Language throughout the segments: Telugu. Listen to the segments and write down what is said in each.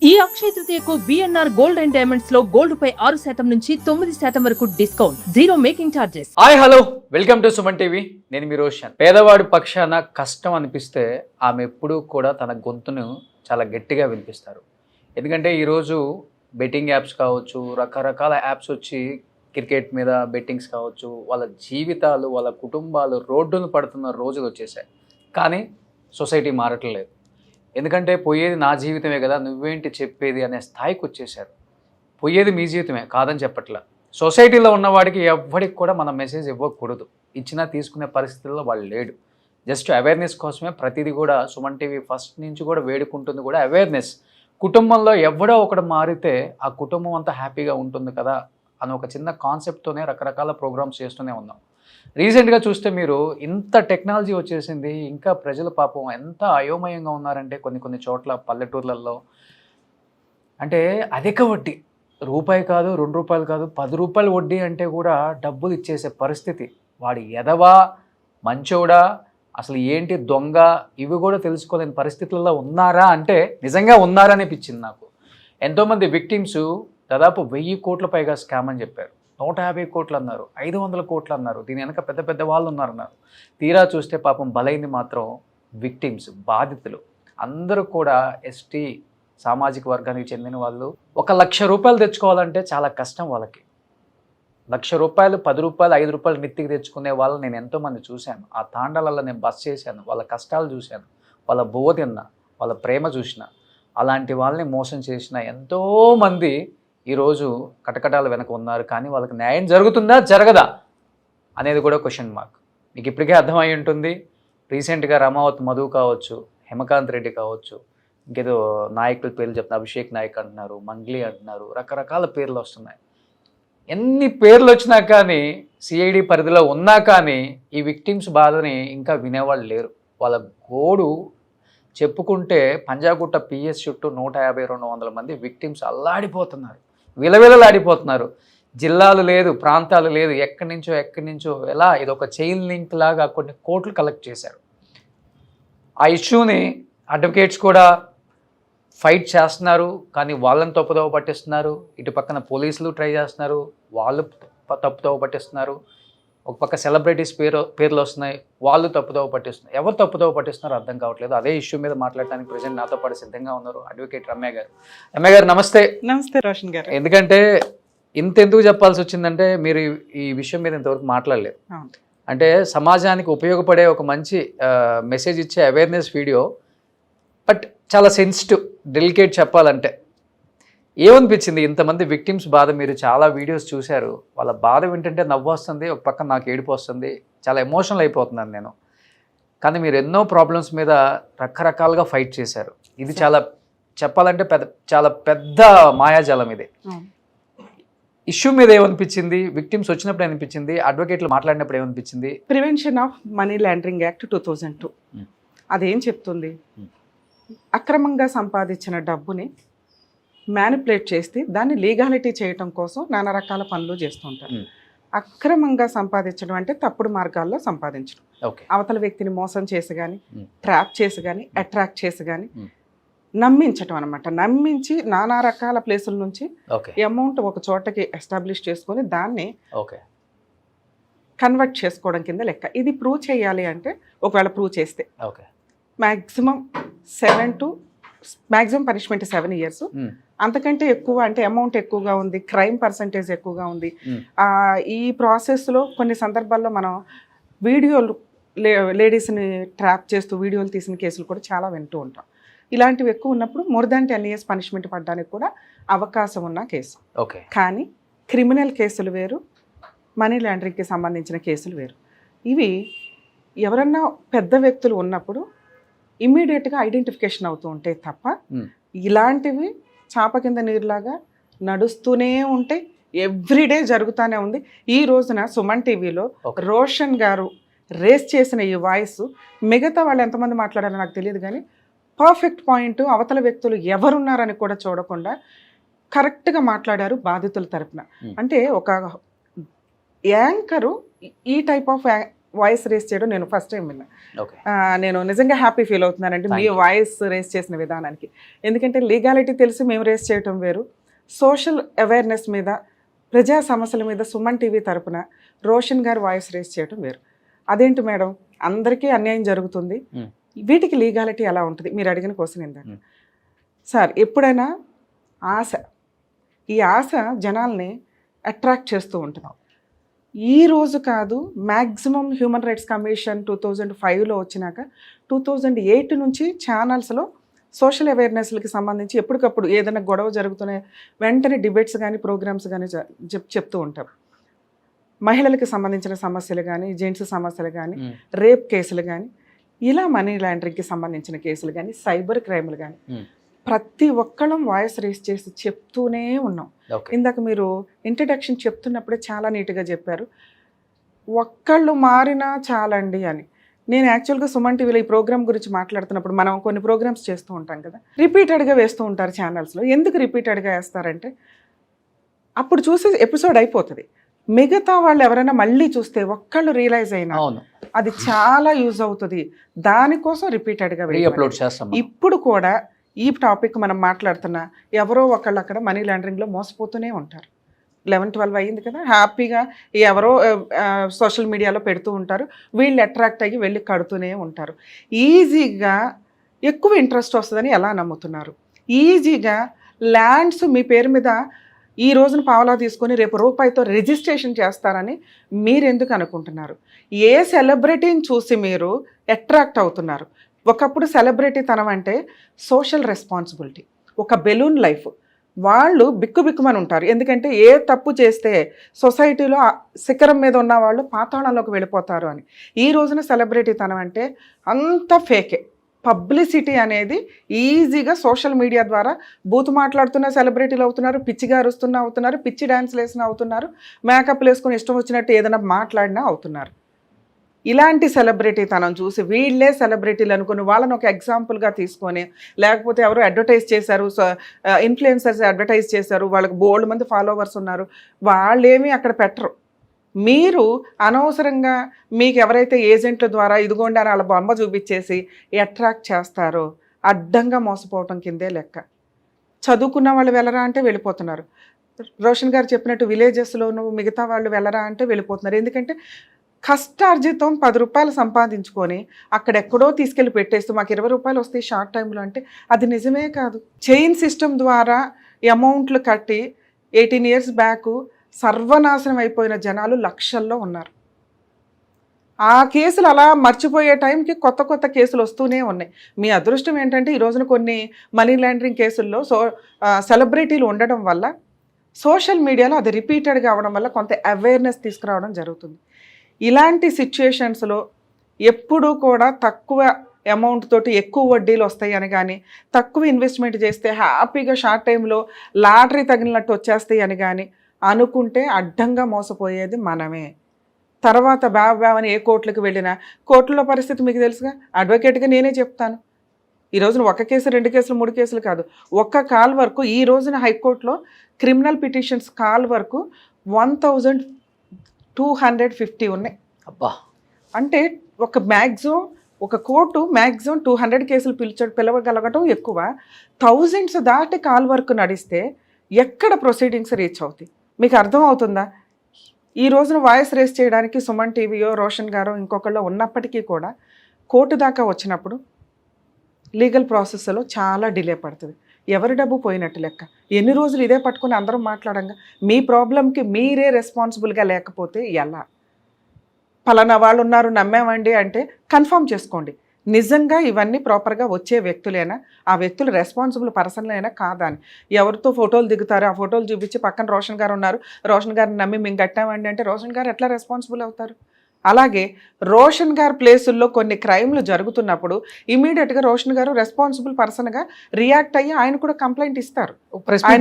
ఈ అక్షయ తృతీయకు బిఎన్ఆర్ గోల్డ్ అండ్ డైమండ్స్ లో గోల్డ్ పై 6% నుంచి 9% వరకు discount, zero making charges. Hi hello, welcome to Suman TV. నేను మీ రోషన్. పేదవాడి పక్షాన కష్టం అనిపిస్తే ఆమె ఎప్పుడూ కూడా తన గొంతును చాలా గట్టిగా వినిపిస్తారు. ఎందుకంటే ఈరోజు బెట్టింగ్ యాప్స్ కావచ్చు, రకరకాల యాప్స్ వచ్చి క్రికెట్ మీద బెట్టింగ్స్ కావచ్చు, వాళ్ళ జీవితాలు, వాళ్ళ కుటుంబాలు రోడ్డును పడుతున్న రోజులు వచ్చేసాయి. కానీ సొసైటీ మారట్లేదు. ఎందుకంటే పోయేది నా జీవితమే కదా, నువ్వేంటి చెప్పేది అనే స్థాయికి వచ్చేసారు. పోయేది మీ జీవితమే కాదని చెప్పట్లా. సొసైటీలో ఉన్నవాడికి ఎవ్వడికి కూడా మనం మెసేజ్ ఇవ్వకూడదు. ఇచ్చినా తీసుకునే పరిస్థితుల్లో వాళ్ళు లేడు. జస్ట్ అవేర్నెస్ కోసమే ప్రతిదీ కూడా సుమన్ టీవీ ఫస్ట్ నుంచి కూడా వేడుకుంటుంది కూడా అవేర్నెస్. కుటుంబంలో ఎవడో ఒకడు మారితే ఆ కుటుంబం అంతా హ్యాపీగా ఉంటుంది కదా అని ఒక చిన్న కాన్సెప్ట్తోనే రకరకాల ప్రోగ్రామ్స్ చేస్తూనే ఉన్నాం. రీసెంట్గా చూస్తే మీరు ఇంత టెక్నాలజీ వచ్చేసింది, ఇంకా ప్రజల పాపం ఎంత అయోమయంగా ఉన్నారంటే కొన్ని చోట్ల పల్లెటూర్లలో అంటే అధిక వడ్డీ, రూపాయి కాదు, ₹2 కాదు, ₹10 వడ్డీ అంటే కూడా డబ్బులు ఇచ్చేసే పరిస్థితి. వాడి ఎదవా మంచోడా, అసలు ఏంటి దొంగ, ఇవి కూడా తెలుసుకోలేని పరిస్థితుల్లో ఉన్నారా అంటే నిజంగా ఉన్నారా అనిపించింది నాకు. ఎంతోమంది విక్టిమ్స్ దాదాపు 1000 కోట్ల పైగా స్కామ్ అని చెప్పారు. 150 కోట్లు అన్నారు, 500 కోట్లు అన్నారు. దీని వెనక పెద్ద పెద్ద వాళ్ళు ఉన్నారన్నారు. తీరా చూస్తే పాపం బలైంది మాత్రం విక్టిమ్స్, బాధితులు అందరూ కూడా ఎస్టీ సామాజిక వర్గానికి చెందిన వాళ్ళు. ₹1,00,000 తెచ్చుకోవాలంటే చాలా కష్టం వాళ్ళకి. ₹1,00,000, ₹10, ₹5 నెత్తికి తెచ్చుకునే వాళ్ళని నేను ఎంతోమంది చూశాను. ఆ తాండాలలో నేను బస్ చేశాను, వాళ్ళ కష్టాలు చూశాను, వాళ్ళ బువ్వ తిన్నా, వాళ్ళ ప్రేమ చూసిన, అలాంటి వాళ్ళని మోసం చేసిన ఎంతోమంది ఈరోజు కటకటాల వెనక ఉన్నారు. కానీ వాళ్ళకి న్యాయం జరుగుతుందా జరగదా అనేది కూడా క్వశ్చన్ మార్క్. మీకు ఇప్పటికే అర్థమై ఉంటుంది. రీసెంట్గా రమావత్ మధు కావచ్చు, హేమకాంత్ రెడ్డి కావచ్చు, ఇంకేదో నాయకుల పేర్లు చెప్తున్నారు, అభిషేక్ నాయక్ అంటున్నారు, మంగ్లీ అంటున్నారు, రకరకాల పేర్లు వస్తున్నాయి. ఎన్ని పేర్లు వచ్చినా కానీ, సిఐడి పరిధిలో ఉన్నా కానీ ఈ విక్టిమ్స్ బాధని ఇంకా వినేవాళ్ళు లేరు. వాళ్ళ గోడు చెప్పుకుంటే పంజాగుట్ట పిఎస్ చుట్టూ 150-200 మంది విక్టిమ్స్ అల్లాడిపోతున్నారు, విలవిలలాడిపోతున్నారు. జిల్లాలు లేదు, ప్రాంతాలు లేదు, ఎక్కడి నుంచో ఎలా ఇదొక చైన్ లింక్ లాగా కొన్ని కోట్లు కలెక్ట్ చేశారు. ఆ ఇష్యూని అడ్వకేట్స్ కూడా ఫైట్ చేస్తున్నారు, కానీ వాళ్ళని తప్పుదోవ పట్టిస్తున్నారు. ఇటు పక్కన పోలీసులు ట్రై చేస్తున్నారు, వాళ్ళు తప్పుదోవ పట్టిస్తున్నారు. ఒక పక్క సెలబ్రిటీస్ పేర్లు వస్తున్నాయి, వాళ్ళు తప్పుదోవ పట్టిస్తున్నారు. ఎవరు తప్పుదోవ పట్టిస్తున్నారో అర్థం కావట్లేదు. అదే ఇష్యూ మీద మాట్లాడడానికి ప్రజెంట్ నాతో పాటు సిద్ధంగా ఉన్నారు అడ్వకేట్ రమ్య గారు. రమ్య గారు నమస్తే. నమస్తే రోషన్ గారు. ఎందుకంటే ఇంతెందుకు చెప్పాల్సి వచ్చిందంటే, మీరు ఈ విషయం మీద ఇంతవరకు మాట్లాడలేదు. అంటే సమాజానికి ఉపయోగపడే ఒక మంచి మెసేజ్ ఇచ్చే అవేర్నెస్ వీడియో, బట్ చాలా సెన్సిటివ్, డెలికేట్ చెప్పాలంటే. ఏమనిపించింది ఇంతమంది విక్టిమ్స్ బాధ? మీరు చాలా వీడియోస్ చూశారు, వాళ్ళ బాధ వింటుంటే నవ్వు వస్తుంది, ఒక పక్క నాకు ఏడుపు వస్తుంది, చాలా ఎమోషనల్ అయిపోతున్నాను నేను. కానీ మీరు ఎన్నో ప్రాబ్లమ్స్ మీద రకరకాలుగా ఫైట్ చేశారు. ఇది చాలా చెప్పాలంటే చాలా పెద్ద మాయాజాలం ఇది. ఇష్యూ మీద ఏమనిపించింది? విక్టిమ్స్ వచ్చినప్పుడు ఏమనిపించింది? అడ్వకేట్లు మాట్లాడినప్పుడు ఏమనిపించింది? Prevention of money laundering act 2002 అదేం చెప్తుంది? అక్రమంగా సంపాదించిన డబ్బుని మ్యానిపులేట్ చేస్తే దాన్ని లీగాలిటీ చేయటం కోసం నానా రకాల పనులు చేస్తుంటారు. అక్రమంగా సంపాదించడం అంటే తప్పుడు మార్గాల్లో సంపాదించడం. అవతల వ్యక్తిని మోసం చేసి కానీ, ట్రాప్ చేసి కానీ, అట్రాక్ట్ చేసి కానీ నమ్మించటం అనమాట. నమ్మించి నానా రకాల ప్లేసుల నుంచి అమౌంట్ ఒక చోటకి ఎస్టాబ్లిష్ చేసుకొని దాన్ని కన్వర్ట్ చేసుకోవడం కింద లెక్క. ఇది ప్రూవ్ చేయాలి అంటే, ఒకవేళ ప్రూవ్ చేస్తే మ్యాక్సిమం పనిష్మెంట్ 7 years. అంతకంటే ఎక్కువ అంటే అమౌంట్ ఎక్కువగా ఉంది, క్రైమ్ పర్సంటేజ్ ఎక్కువగా ఉంది. ఈ ప్రాసెస్లో కొన్ని సందర్భాల్లో మనం వీడియోలు లేడీస్ని ట్రాప్ చేస్తూ వీడియోలు తీసిన కేసులు కూడా చాలా వింటూ ఉంటాం. ఇలాంటివి ఎక్కువ ఉన్నప్పుడు more than 10 years పనిష్మెంట్ పడడానికి కూడా అవకాశం ఉన్న కేసు. కానీ క్రిమినల్ కేసులు వేరు, మనీ లాండరింగ్కి సంబంధించిన కేసులు వేరు. ఇవి ఎవరన్నా పెద్ద వ్యక్తులు ఉన్నప్పుడు ఇమ్మీడియట్గా ఐడెంటిఫికేషన్ అవుతూ ఉంటాయి తప్ప, ఇలాంటివి చాప కింద నీరులాగా నడుస్తూనే ఉంటాయి. ఎవ్రీడే జరుగుతూనే ఉంది. ఈ రోజున సుమన్ టీవీలో రోషన్ గారు రేస్ చేసిన ఈ వాయిస్ మిగతా వాళ్ళు ఎంతమంది మాట్లాడారో నాకు తెలియదు, కానీ పర్ఫెక్ట్ పాయింట్, అవతల వ్యక్తులు ఎవరున్నారని కూడా చూడకుండా కరెక్ట్గా మాట్లాడారు బాధితుల తరపున. అంటే ఒక యాంకరు ఈ టైప్ ఆఫ్ వాయిస్ రేస్ చేయడం నేను ఫస్ట్ టైం విన్నా. ఓకే. నేను నిజంగా హ్యాపీ ఫీల్ అవుతున్నానండి మీ వాయిస్ రేస్ చేసిన విధానానికి. ఎందుకంటే లీగాలిటీ తెలిసి మేము రేస్ చేయటం వేరు, సోషల్ అవేర్నెస్ మీద ప్రజా సమస్యల మీద సుమన్ టీవీ తరపున రోషన్ గారు వాయిస్ రేస్ చేయటం వేరు. అదేంటి మేడం, అందరికీ అన్యాయం జరుగుతుంది, వీటికి లీగాలిటీ ఎలా ఉంటుంది? మీరు అడిగిన క్వశ్చన్ ఏంటంటే సార్, ఎప్పుడైనా ఆశ, ఈ ఆశ జనాల్ని అట్రాక్ట్ చేస్తూ ఉంటుంది. ఈ రోజు కాదు, మ్యాక్సిమం హ్యూమన్ రైట్స్ కమిషన్ 2005లో వచ్చినాక 2008 నుంచి ఛానల్స్లో సోషల్ అవేర్నెస్లకి సంబంధించి ఎప్పటికప్పుడు ఏదైనా గొడవ జరుగుతూనే వెంటనే డిబేట్స్ కానీ ప్రోగ్రామ్స్ కానీ చెప్తూ ఉంటారు. మహిళలకు సంబంధించిన సమస్యలు కానీ, జెంట్స్ సమస్యలు కానీ, రేప్ కేసులు కానీ, ఇలా మనీ లాండరింగ్కి సంబంధించిన కేసులు కానీ, సైబర్ క్రైమ్లు కానీ, ప్రతి ఒక్కళ్ళం వాయిస్ రేస్ చేసి చెప్తూనే ఉన్నాం. ఇందాక మీరు ఇంట్రడక్షన్ చెప్తున్నప్పుడే చాలా నీట్గా చెప్పారు, ఒక్కళ్ళు మారినా చాలండి అని. నేను యాక్చువల్గా సుమన్ టీవీలో ఈ ప్రోగ్రామ్ గురించి మాట్లాడుతున్నప్పుడు మనం కొన్ని ప్రోగ్రామ్స్ చేస్తూ ఉంటాం కదా, రిపీటెడ్గా వేస్తూ ఉంటారు ఛానల్స్లో. ఎందుకు రిపీటెడ్గా వేస్తారంటే అప్పుడు చూసి ఎపిసోడ్ అయిపోతుంది, మిగతా వాళ్ళు ఎవరైనా మళ్ళీ చూస్తే ఒక్కళ్ళు రియలైజ్ అయినా అది చాలా యూజ్ అవుతుంది, దానికోసం రిపీటెడ్గా అప్లోడ్ చేస్తాం. ఇప్పుడు కూడా ఈ టాపిక్ మనం మాట్లాడుతున్నా ఎవరో ఒకళ్ళు అక్కడ మనీ లాండరింగ్లో మోసపోతూనే ఉంటారు. 11-12 అయ్యింది కదా, హ్యాపీగా ఎవరో సోషల్ మీడియాలో పెడుతూ ఉంటారు, వీళ్ళు అట్రాక్ట్ అయ్యి వెళ్ళి కడుతూనే ఉంటారు. ఈజీగా ఎక్కువ ఇంట్రెస్ట్ వస్తుందని ఎలా నమ్ముతున్నారు? ఈజీగా ల్యాండ్స్ మీ పేరు మీద ఈ రోజున పావలా తీసుకొని రేపు రూపాయితో రిజిస్ట్రేషన్ చేస్తారని మీరెందుకు అనుకుంటున్నారు? ఏ సెలబ్రిటీని చూసి మీరు అట్రాక్ట్ అవుతున్నారు? ఒకప్పుడు సెలబ్రిటీ తనం అంటే సోషల్ రెస్పాన్సిబిలిటీ, ఒక బెలూన్ లైఫ్. వాళ్ళు బిక్కుబిక్కుమని ఉంటారు, ఎందుకంటే ఏ తప్పు చేస్తే సొసైటీలో శిఖరం మీద ఉన్న వాళ్ళు పాతాళంలోకి వెళ్ళిపోతారు అని. ఈ రోజున సెలబ్రిటీ తనం అంటే అంత ఫేకే. పబ్లిసిటీ అనేది ఈజీగా సోషల్ మీడియా ద్వారా బూతు మాట్లాడుతున్న సెలబ్రిటీలు అవుతున్నారు, పిచ్చిగా అరుస్తున్నా అవుతున్నారు, పిచ్చి డ్యాన్స్లు వేసినా అవుతున్నారు, మేకప్లు వేసుకుని ఇష్టం వచ్చినట్టు ఏదైనా మాట్లాడినా అవుతున్నారు. ఇలాంటి సెలబ్రిటీ తనం చూసి వీళ్ళే సెలబ్రిటీలు అనుకుని వాళ్ళని ఒక ఎగ్జాంపుల్గా తీసుకొని, లేకపోతే ఎవరు అడ్వర్టైజ్ చేశారు, ఇన్ఫ్లుయెన్సర్స్ అడ్వర్టైజ్ చేశారు, వాళ్ళకి బోల్డ్ మంది ఫాలోవర్స్ ఉన్నారు, వాళ్ళేమీ అక్కడ పెట్టరు. మీరు అనవసరంగా మీకు ఎవరైతే ఏజెంట్ల ద్వారా ఇదిగోండి అని వాళ్ళ బొమ్మ చూపించేసి అట్రాక్ట్ చేస్తారో అడ్డంగా మోసపోవటం కిందే లెక్క. చదువుకున్న వాళ్ళు వెళ్ళరా అంటే వెళ్ళిపోతున్నారు. రోషన్ గారు చెప్పినట్టు విలేజెస్లోనూ మిగతా వాళ్ళు వెళ్ళరా అంటే వెళ్ళిపోతున్నారు. ఎందుకంటే కష్టార్జితం 10 రూపాయలు సంపాదించుకొని అక్కడెక్కడో తీసుకెళ్ళి పెట్టేస్తూ మాకు 20 రూపాయలు వస్తాయి షార్ట్ టైంలో అంటే అది నిజమే కాదు. చైన్ సిస్టమ్ ద్వారా అమౌంట్లు కట్టి 18 years బ్యాక్ సర్వనాశనం అయిపోయిన జనాలు లక్షల్లో ఉన్నారు. ఆ కేసులు అలా మర్చిపోయే టైంకి కొత్త కొత్త కేసులు వస్తూనే ఉన్నాయి. మీ అదృష్టం ఏంటంటే ఈ రోజున కొన్ని మనీ లాండరింగ్ కేసుల్లో సెలబ్రిటీలు ఉండడం వల్ల సోషల్ మీడియాలో అది రిపీటెడ్గా అవడం వల్ల కొంత అవేర్నెస్ తీసుకురావడం జరుగుతుంది. ఇలాంటి సిచ్యుయేషన్స్లో ఎప్పుడూ కూడా తక్కువ అమౌంట్ తోటి ఎక్కువ వడ్డీలు వస్తాయి అని కానీ, తక్కువ ఇన్వెస్ట్మెంట్ చేస్తే హ్యాపీగా షార్ట్ టైంలో లాటరీ తగిలినట్టు వచ్చేస్తాయి అని కానీ అనుకుంటే అడ్డంగా మోసపోయేది మనమే. తర్వాత బ్యావని ఏ కోర్టులకు వెళ్ళినా కోర్టులో పరిస్థితి మీకు తెలుసుగా. అడ్వకేట్గా నేనే చెప్తాను, ఈ రోజున 1 కేసు 2 కేసులు 3 కేసులు కాదు, ఒక్క కాల్ వరకు ఈ రోజున హైకోర్టులో క్రిమినల్ పిటిషన్స్ కాల్ వరకు 1250 ఉన్నాయి. అబ్బా, అంటే ఒక కోర్టు మ్యాక్సిమం 200 కేసులు పిలవగలగటం ఎక్కువ. థౌజండ్స్ దాటి కాల్ వర్క్ నడిస్తే ఎక్కడ ప్రొసీడింగ్స్ రీచ్ అవుతాయి? మీకు అర్థం అవుతుందా? ఈ రోజున వాయిస్ రేస్ చేయడానికి సుమన్ టీవీయో రోషన్ గారో ఇంకొకళ్ళు ఉన్నప్పటికీ కూడా కోర్టు దాకా వచ్చినప్పుడు లీగల్ ప్రాసెస్లో చాలా డిలే పడుతుంది. ఎవరి డబ్బు పోయినట్టు లెక్క. ఎన్ని రోజులు ఇదే పట్టుకుని అందరం మాట్లాడంగా మీ ప్రాబ్లంకి మీరే రెస్పాన్సిబుల్గా లేకపోతే ఎలా? పలానా వాళ్ళు ఉన్నారు నమ్మామండి అంటే కన్ఫర్మ్ చేసుకోండి, నిజంగా ఇవన్నీ ప్రాపర్గా వచ్చే వ్యక్తులేనా, ఆ వ్యక్తులు రెస్పాన్సిబుల్ పర్సన్లైనా కాదా అని. ఎవరితో ఫోటోలు దిగుతారు, ఆ ఫోటోలు చూపించి పక్కన రోషన్ గారు ఉన్నారు, రోషన్ గారిని నమ్మి మేము కట్టామండి అంటే రోషన్ గారు ఎట్లా రెస్పాన్సిబుల్ అవుతారు? అలాగే రోషన్ గారి ప్లేసుల్లో కొన్ని క్రైమ్లు జరుగుతున్నప్పుడు ఇమీడియట్గా రోషన్ గారు రెస్పాన్సిబుల్ పర్సన్గా రియాక్ట్ అయ్యి ఆయన కూడా కంప్లైంట్ ఇస్తారు,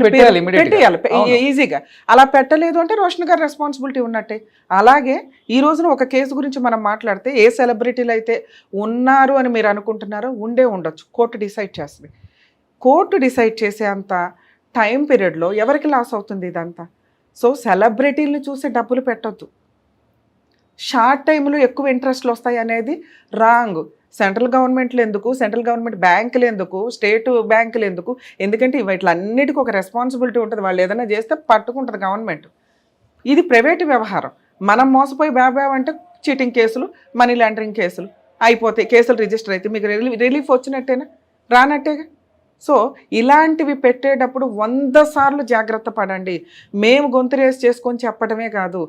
పెట్టేయాలి ఈజీగా. అలా పెట్టలేదు అంటే రోషన్ గారు రెస్పాన్సిబిలిటీ ఉన్నట్టే. అలాగే ఈ రోజున ఒక కేసు గురించి మనం మాట్లాడితే ఏ సెలబ్రిటీలు అయితే ఉన్నారు అని మీరు అనుకుంటున్నారో ఉండొచ్చు, కోర్టు డిసైడ్ చేస్తుంది. కోర్టు డిసైడ్ చేసే అంత టైం పీరియడ్లో ఎవరికి లాస్ అవుతుంది ఇదంతా? సో సెలబ్రిటీలను చూసి డబ్బులు పెట్టొద్దు. షార్ట్ టైంలో ఎక్కువ ఇంట్రెస్ట్లు వస్తాయి అనేది రాంగ్. సెంట్రల్ గవర్నమెంట్లు ఎందుకు, సెంట్రల్ గవర్నమెంట్ బ్యాంకులు ఎందుకు, స్టేట్ బ్యాంకులు ఎందుకు? ఎందుకంటే వీటిలన్నిటికీ ఒక రెస్పాన్సిబిలిటీ ఉంటుంది. వాళ్ళు ఏదైనా చేస్తే పట్టుకుంటుంది గవర్నమెంట్. ఇది ప్రైవేటు వ్యవహారం. మనం మోసపోయి అంటే చీటింగ్ కేసులు, మనీ లాండరింగ్ కేసులు అయిపోతాయి, కేసులు రిజిస్టర్ అయితే మీకు రిలీఫ్ వచ్చినట్టేనా? రానట్టేగా. సో ఇలాంటివి పెట్టేటప్పుడు 100 సార్లు జాగ్రత్త పడండి. మేము గొంతు రేస్ చేసుకొని చెప్పడమే కాదు,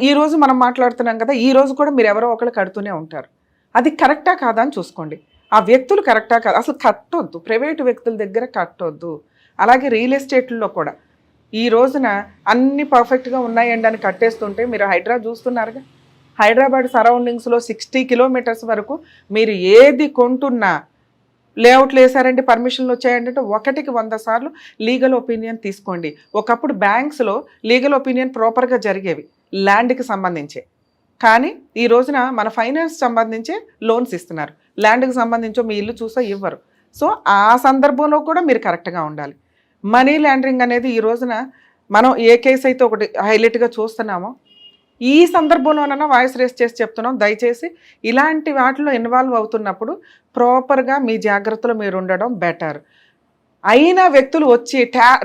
ఈ రోజు మనం మాట్లాడుతున్నాం కదా, ఈ రోజు కూడా మీరు ఎవరో ఒకరు కడుతూనే ఉంటారు. అది కరెక్టా కాదా అని చూసుకోండి. ఆ వ్యక్తులు కరెక్టా కాదా, అసలు కట్టొద్దు, ప్రైవేటు వ్యక్తుల దగ్గర కట్టొద్దు. అలాగే రియల్ ఎస్టేట్లో కూడా ఈ రోజున అన్ని పర్ఫెక్ట్గా ఉన్నాయండి అని కట్టేస్తుంటే మీరు హైదరాబాద్ చూస్తున్నారుగా. హైదరాబాద్ సరౌండింగ్స్లో 60 కిలోమీటర్స్ వరకు మీరు ఏది కొంటున్నా లేఅవుట్లు వేసారంటే పర్మిషన్లు వచ్చాయంటే 1కి 100 సార్లు లీగల్ ఒపీనియన్ తీసుకోండి. ఒకప్పుడు బ్యాంక్స్లో లీగల్ ఒపీనియన్ ప్రాపర్గా జరిగేవి ల్యాండ్కి సంబంధించే, కానీ ఈ రోజున మన ఫైనాన్స్ సంబంధించే లోన్స్ ఇస్తున్నారు, ల్యాండ్కి సంబంధించో మీ ఇల్లు చూసో ఇవ్వరు. సో ఆ సందర్భంలో కూడా మీరు కరెక్ట్గా ఉండాలి. మనీ లాండరింగ్ అనేది ఈ రోజున మనం ఏ కేసు అయితే ఒకటి హైలైట్గా చూస్తున్నామో ఈ సందర్భంలోనైనా వాయిస్ రేస్ చేసి చెప్తున్నాం. దయచేసి ఇలాంటి వాటిలో ఇన్వాల్వ్ అవుతున్నప్పుడు ప్రాపర్గా మీ జాగ్రత్తలో మీరు ఉండడం బెటర్. అయినా వ్యక్తులు వచ్చి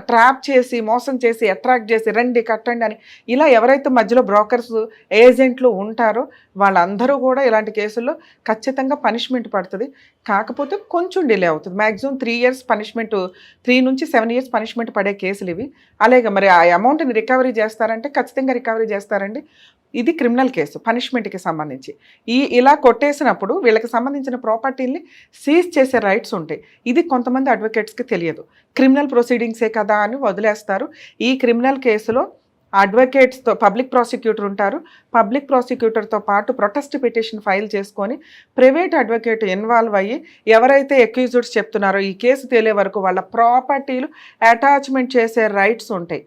ట్రాప్ చేసి మోసం చేసి అట్రాక్ట్ చేసి రండి కట్టండి అని ఇలా ఎవరైతే మధ్యలో బ్రోకర్స్ ఏజెంట్లు ఉంటారో వాళ్ళందరూ కూడా ఇలాంటి కేసుల్లో ఖచ్చితంగా పనిష్మెంట్ పడుతుంది. కాకపోతే కొంచెం డిలే అవుతుంది. మ్యాక్సిమం 3 years పనిష్మెంట్, 3 నుంచి 7 years పనిష్మెంట్ పడే కేసులు ఇవి. అలాగే మరి ఆ అమౌంట్ని రికవరీ చేస్తారంటే ఖచ్చితంగా రికవరీ చేస్తారండి. ఇది క్రిమినల్ కేసు, పనిష్మెంట్కి సంబంధించి. ఇలా కొట్టేసినప్పుడు వీళ్ళకి సంబంధించిన ప్రాపర్టీని సీజ్ చేసే రైట్స్ ఉంటాయి. ఇది కొంతమంది అడ్వకేట్స్కి తెలియదు. క్రిమినల్ ప్రొసీడింగ్సే కదా అని వదిలేస్తారు. ఈ క్రిమినల్ కేసులో అడ్వకేట్స్తో పబ్లిక్ ప్రాసిక్యూటర్ ఉంటారు. పబ్లిక్ ప్రాసిక్యూటర్తో పాటు ప్రొటెస్ట్ పిటిషన్ ఫైల్ చేసుకొని ప్రైవేట్ అడ్వకేట్ ఇన్వాల్వ్ అయ్యి ఎవరైతే అక్యూజ్డ్స్ చెప్తున్నారో ఈ కేసు తేలే వరకు వాళ్ళ ప్రాపర్టీలు అటాచ్మెంట్ చేసే రైట్స్ ఉంటాయి.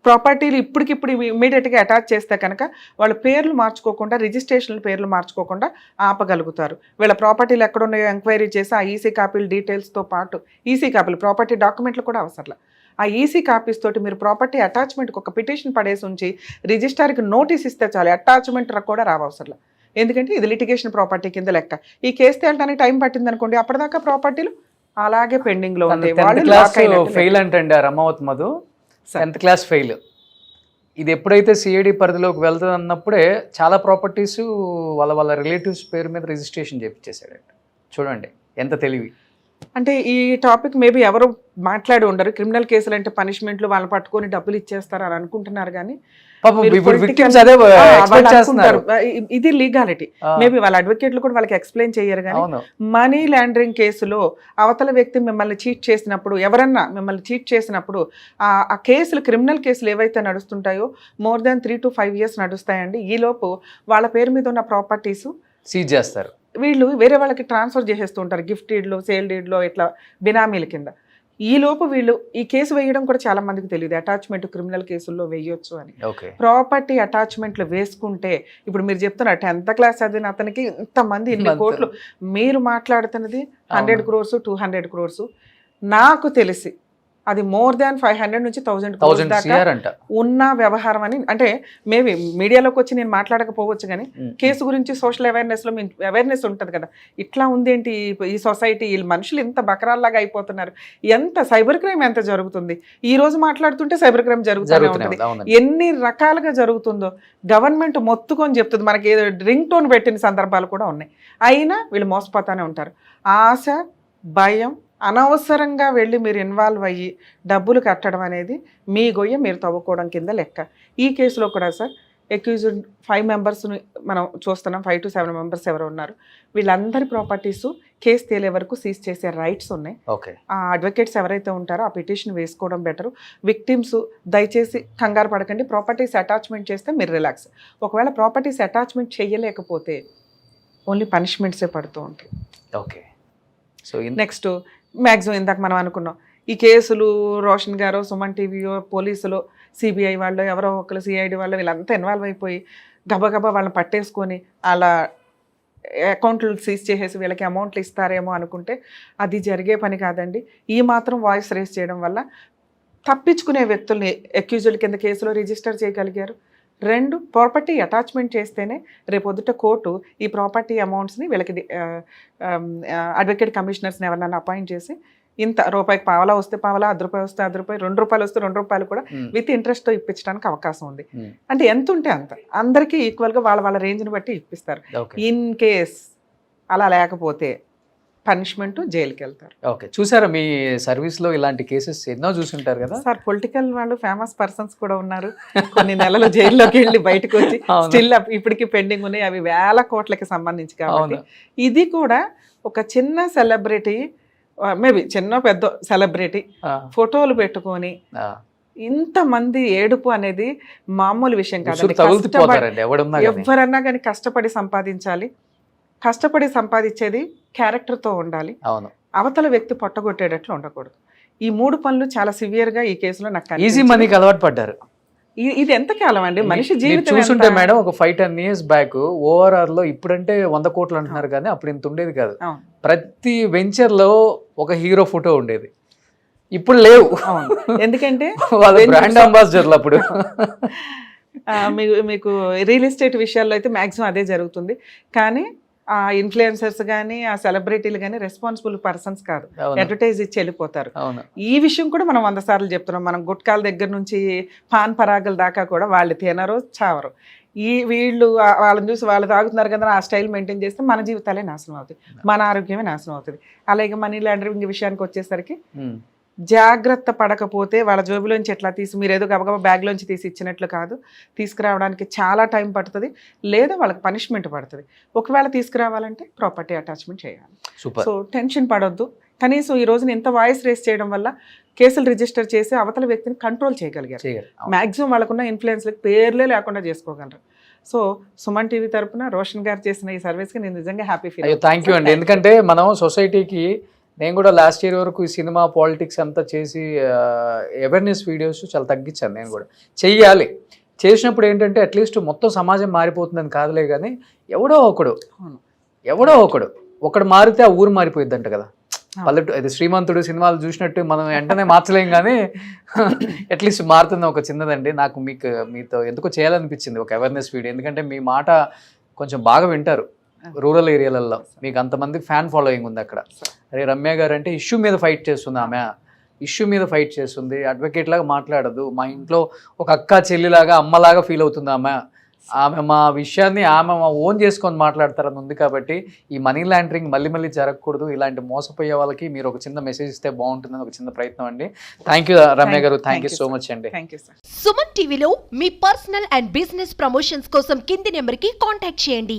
ప్రాపర్టీలు ఇప్పటికిప్పుడు ఇమీడియట్గా అటాచ్ చేస్తే కనుక వాళ్ళ పేర్లు మార్చుకోకుండా, రిజిస్ట్రేషన్ల పేర్లు మార్చుకోకుండా ఆపగలుగుతారు. వీళ్ళ ప్రాపర్టీలు ఎక్కడున్నాయో ఎంక్వైరీ చేసి ఆ ఈసీ కాపీలు డీటెయిల్స్తో పాటు ఈసీ కాపీలు, ప్రాపర్టీ డాక్యుమెంట్లు కూడా అవసరం. ఆ ఈసీ కాపీస్ తోటి మీరు ప్రాపర్టీ అటాచ్మెంట్కి ఒక పిటిషన్ పడేసి ఉంచి రిజిస్ట్రార్కి నోటీస్ ఇస్తే చాలు, అటాచ్మెంట్ కూడా రావసరం. ఎందుకంటే ఇది లిటిగేషన్ ప్రాపర్టీ కింద లెక్క. ఈ కేసు తేలడానికి టైం పట్టింది అనుకోండి, అప్పటిదాకా ప్రాపర్టీలు అలాగే పెండింగ్లో ఉంటాయి. ఫెయిల్ అంటే Ramavath Madhu 10th class fail. ఇది ఎప్పుడైతే సిఐడి పరిధిలోకి వెళ్తుంది అన్నప్పుడే చాలా ప్రాపర్టీస్ వాళ్ళ రిలేటివ్స్ పేరు మీద రిజిస్ట్రేషన్ చేయించేసాడంట. చూడండి ఎంత తెలివి. అంటే ఈ టాపిక్ మేబీ ఎవరు మాట్లాడి ఉండరు. క్రిమినల్ కేసులు అంటే పనిష్మెంట్లు వాళ్ళని పట్టుకొని డబ్బులు ఇచ్చేస్తారు అని అనుకుంటున్నారు. కానీ ఇది లీగాలిటీ. మేబీ వాళ్ళ అడ్వకేట్లు కూడా వాళ్ళకి ఎక్స్ప్లెయిన్ చేయరు. కానీ మనీ లాండరింగ్ కేసులో అవతల వ్యక్తి మిమ్మల్ని చీట్ చేసినప్పుడు, ఎవరన్నా మిమ్మల్ని చీట్ చేసినప్పుడు ఆ కేసులు, క్రిమినల్ కేసులు ఏవైతే నడుస్తుంటాయో more than 3 to 5 years నడుస్తాయండి. ఈలోపు వాళ్ళ పేరు మీద ఉన్న ప్రాపర్టీస్ సీజ్ చేస్తారు. వీళ్ళు వేరే వాళ్ళకి ట్రాన్స్ఫర్ చేసేస్తూ ఉంటారు, గిఫ్ట్ డీడ్లో, సేల్ డీడ్లో, ఇట్లా బినామీల కింద. ఈలోపు వీళ్ళు ఈ కేసు వేయడం కూడా చాలా మందికి తెలియదు, అటాచ్మెంట్ క్రిమినల్ కేసుల్లో వేయొచ్చు అని. ప్రాపర్టీ అటాచ్మెంట్లు వేసుకుంటే ఇప్పుడు మీరు చెప్తున్నారు 10th క్లాస్ చదివిన అతనికి ఇంతమంది ఇన్ని కోట్లు, మీరు మాట్లాడుతున్నది 100 crores 200 crores. నాకు తెలిసి అది more than 500 నుంచి 1000 crores దాకా ఉన్న వ్యవహారం అని. అంటే మేబీ మీడియాలోకి వచ్చి నేను మాట్లాడకపోవచ్చు, కానీ కేసు గురించి సోషల్ అవేర్నెస్లో అవేర్నెస్ ఉంటుంది కదా, ఇట్లా ఉందేంటి ఈ సొసైటీ, ఈ మనుషులు ఇంత బకరాల్లాగా అయిపోతున్నారు, ఎంత సైబర్ క్రైమ్ ఎంత జరుగుతుంది. ఈ రోజు మాట్లాడుతుంటే సైబర్ క్రైమ్ జరుగుతూనే ఉంటుంది. ఎన్ని రకాలుగా జరుగుతుందో గవర్నమెంట్ మొత్తుకొని చెప్తుంది. మనకి ఏదో రింగ్ టోన్ పెట్టిన సందర్భాలు కూడా ఉన్నాయి. అయినా వీళ్ళు మోసపోతానే ఉంటారు. ఆశ, భయం, అనవసరంగా వెళ్ళి మీరు ఇన్వాల్వ్ అయ్యి డబ్బులు కట్టడం అనేది మీ గొయ్య మీరు తవ్వుకోవడం కింద లెక్క. ఈ కేసులో కూడా సార్ అక్యూజ్డ్ 5 మెంబర్స్ని మనం చూస్తున్నాం. 5 to 7 మెంబర్స్ ఎవరు ఉన్నారు, వీళ్ళందరి ప్రాపర్టీస్ కేసు తేలే వరకు సీజ్ చేసే రైట్స్ ఉన్నాయి. ఆ అడ్వకేట్స్ ఎవరైతే ఉంటారో ఆ పిటిషన్ వేసుకోవడం బెటరు. విక్టిమ్స్ దయచేసి కంగారు పడకండి. ప్రాపర్టీస్ అటాచ్మెంట్ చేస్తే మీరు రిలాక్స్. ఒకవేళ ప్రాపర్టీస్ అటాచ్మెంట్ చేయలేకపోతే ఓన్లీ పనిష్మెంట్సే పడుతూ ఉంటాయి. ఓకే. సో నెక్స్ట్ మ్యాక్సిమం ఇందాక మనం అనుకున్నాం ఈ కేసులు రోషన్ గారో, సుమన్ టీవీయో, పోలీసులు, సిబిఐ వాళ్ళు, ఎవరో ఒకరు సిఐడి వాళ్ళు, వీళ్ళంతా ఇన్వాల్వ్ అయిపోయి గబగబా వాళ్ళని పట్టేసుకొని అలా అకౌంట్లు సీజ్ చేసేసి వీళ్ళకి అమౌంట్లు ఇస్తారేమో అనుకుంటే అది జరిగే పని కాదండి. ఈ మాత్రం వాయిస్ రేస్ చేయడం వల్ల తప్పించుకునే వ్యక్తుల్ని అక్యూజుల కింద కేసులో రిజిస్టర్ చేయగలిగారు. 2 ప్రాపర్టీ అటాచ్మెంట్ చేస్తేనే రేపొద్దుట కోర్టు ఈ ప్రాపర్టీ అమౌంట్స్ని వీళ్ళకి అడ్వకేట్ కమిషనర్స్ని ఎవరినైనా అపాయింట్ చేసి ఇంత రూపాయికి పావలా వస్తే పావలా, ₹10 వస్తే ₹10, ₹2 వస్తే ₹2 కూడా విత్ ఇంట్రెస్ట్తో ఇప్పించడానికి అవకాశం ఉంది. అంటే ఎంత ఉంటే అంత అందరికీ ఈక్వల్గా వాళ్ళ రేంజ్ని బట్టి ఇప్పిస్తారు. ఇన్ కేస్ అలా లేకపోతే పనిష్మెంట్, జైలుకి వెళ్తారు. ఓకే, చూసారా మీ సర్వీస్లో ఇలాంటి కేసెస్ ఎన్నో చూసుంటారు కదా సార్? పొలిటికల్ వాళ్ళు ఫేమస్ పర్సన్స్ కూడా ఉన్నారు, కొన్ని నెలలు జైల్లోకి వెళ్ళి బయటకు వచ్చి స్టిల్ ఇప్పటికీ పెండింగ్ ఉన్నాయి, అవి వేల కోట్లకి సంబంధించి. కాబట్టి ఇది కూడా ఒక చిన్న సెలబ్రిటీ, మేబీ చిన్న పెద్ద సెలబ్రిటీ ఫోటోలు పెట్టుకొని ఇంతమంది ఏడుపు అనేది మామూలు విషయం కాదండి. ఎవరన్నా కానీ కష్టపడి సంపాదించాలి. కష్టపడి సంపాదించేది క్యారెక్టర్తో ఉండాలి, అవతల వ్యక్తి పొట్టగొట్టేటట్లు ఉండకూడదు. ఈ 3 పనులు చాలా సివియర్గా ఈ కేసులో నాకు ఈజీ మనీకి అలవాటు పడ్డారు. ఇది ఎంత కాలం అండి మనిషి జీవితం చూస్తుంటే మేడం, ఒక 5-10 years బ్యాక్ ఓఆర్ఆర్ లో ఇప్పుడంటే 100 కోట్లు అంటున్నారు కానీ అప్పుడు ఇంత ఉండేది కాదు. ప్రతి వెంచర్ లో ఒక హీరో ఫోటో ఉండేది, ఇప్పుడు లేవు. ఎందుకంటే బ్రాండ్ అంబాసిడర్లు అప్పుడు. మీకు రియల్ ఎస్టేట్ విషయాల్లో అయితే మాక్సిమం అదే జరుగుతుంది. కానీ ఆ ఇన్ఫ్లుయెన్సర్స్ కానీ ఆ సెలబ్రిటీలు కానీ రెస్పాన్సిబుల్ పర్సన్స్ కాదు, అడ్వర్టైజ్ ఇచ్చి వెళ్ళిపోతారు. ఈ విషయం కూడా మనం 100 సార్లు చెప్తున్నాం. మనం గుట్కాల దగ్గర నుంచి పాన్ పరాగల దాకా కూడా వాళ్ళు తినరు, చావరు. వీళ్ళు వాళ్ళని చూసి వాళ్ళు తాగుతున్నారు కదా ఆ స్టైల్ మెయింటైన్ చేస్తే మన జీవితాలే నాశనం అవుతాయి, మన ఆరోగ్యమే నాశనం అవుతుంది. అలాగే మనీ లాండరింగ్ విషయానికి వచ్చేసరికి జాగ్రత్త పడకపోతే వాళ్ళ జోబులోంచి ఎట్లా తీసి మీరు ఏదో గబగబా బ్యాగ్లోంచి తీసి ఇచ్చినట్లు కాదు, తీసుకురావడానికి చాలా టైం పడుతుంది, లేదా వాళ్ళకి పనిష్మెంట్ పడుతుంది. ఒకవేళ తీసుకురావాలంటే ప్రాపర్టీ అటాచ్మెంట్ చేయాలి. సో టెన్షన్ పడొద్దు. కనీసం ఈ రోజున ఇంత వాయిస్ రేస్ చేయడం వల్ల కేసులు రిజిస్టర్ చేసి అవతల వ్యక్తిని కంట్రోల్ చేయగలిగారు. మ్యాక్సిమం వాళ్ళకున్న ఇన్ఫ్లుయెన్స్లకు పేర్లే లేకుండా చేసుకోగలరు. సో సుమన్ టీవీ తరపున రోషన్ గారు చేసిన ఈ సర్వీస్కి నేను నిజంగా హ్యాపీ ఫీల్. థ్యాంక్ యూ అండి. ఎందుకంటే మనం సొసైటీకి, నేను కూడా లాస్ట్ ఇయర్ వరకు ఈ సినిమా పాలిటిక్స్ అంతా చేసి అవేర్నెస్ వీడియోస్ చాలా తగ్గించాను. నేను కూడా చెయ్యాలి. చేసినప్పుడు ఏంటంటే అట్లీస్ట్ మొత్తం సమాజం మారిపోతుందని కాదులే కానీ ఎవడో ఒకడు మారితే ఆ ఊరు మారిపోయిద్ది అంట కదా. పల్లెటూరు అది శ్రీమంతుడు సినిమాలు చూసినట్టు మనం వెంటనే మార్చలేం కానీ అట్లీస్ట్ మారుతుంది ఒక చిన్నదండి. నాకు మీతో ఎందుకో చేయాలనిపించింది ఒక అవేర్నెస్ వీడియో. ఎందుకంటే మీ మాట కొంచెం బాగా వింటారు రూరల్ ఏరియాలలో, మీకు అంతమంది ఫ్యాన్ ఫాలోయింగ్ ఉంది అక్కడ. అరే రమ్య గారు అంటే ఇష్యూ మీద ఫైట్ చేస్తుంది, ఆమె ఇష్యూ మీద ఫైట్ చేస్తుంది, అడ్వకేట్ లాగా మాట్లాడదు, మా ఇంట్లో ఒక అక్క చెల్లిలాగా అమ్మలాగా ఫీల్ అవుతుంది ఆమె మా విషయాన్ని ఆమె ఓన్ చేసుకొని మాట్లాడతారని ఉంది. కాబట్టి ఈ మనీ లాండరింగ్ మళ్ళీ జరగకూడదు, ఇలాంటి మోసపోయే వాళ్ళకి మీరు ఒక చిన్న మెసేజ్ ఇస్తే బాగుంటుందని ఒక చిన్న ప్రయత్నం అండి. థ్యాంక్ యూ రమ్య గారు, థ్యాంక్ యూ సో మచ్ అండి. సుమన్ టీవీలో మీ పర్సనల్ అండ్ బిజినెస్ ప్రమోషన్స్ కోసం కింది నెంబర్కి కాంటాక్ట్ చేయండి.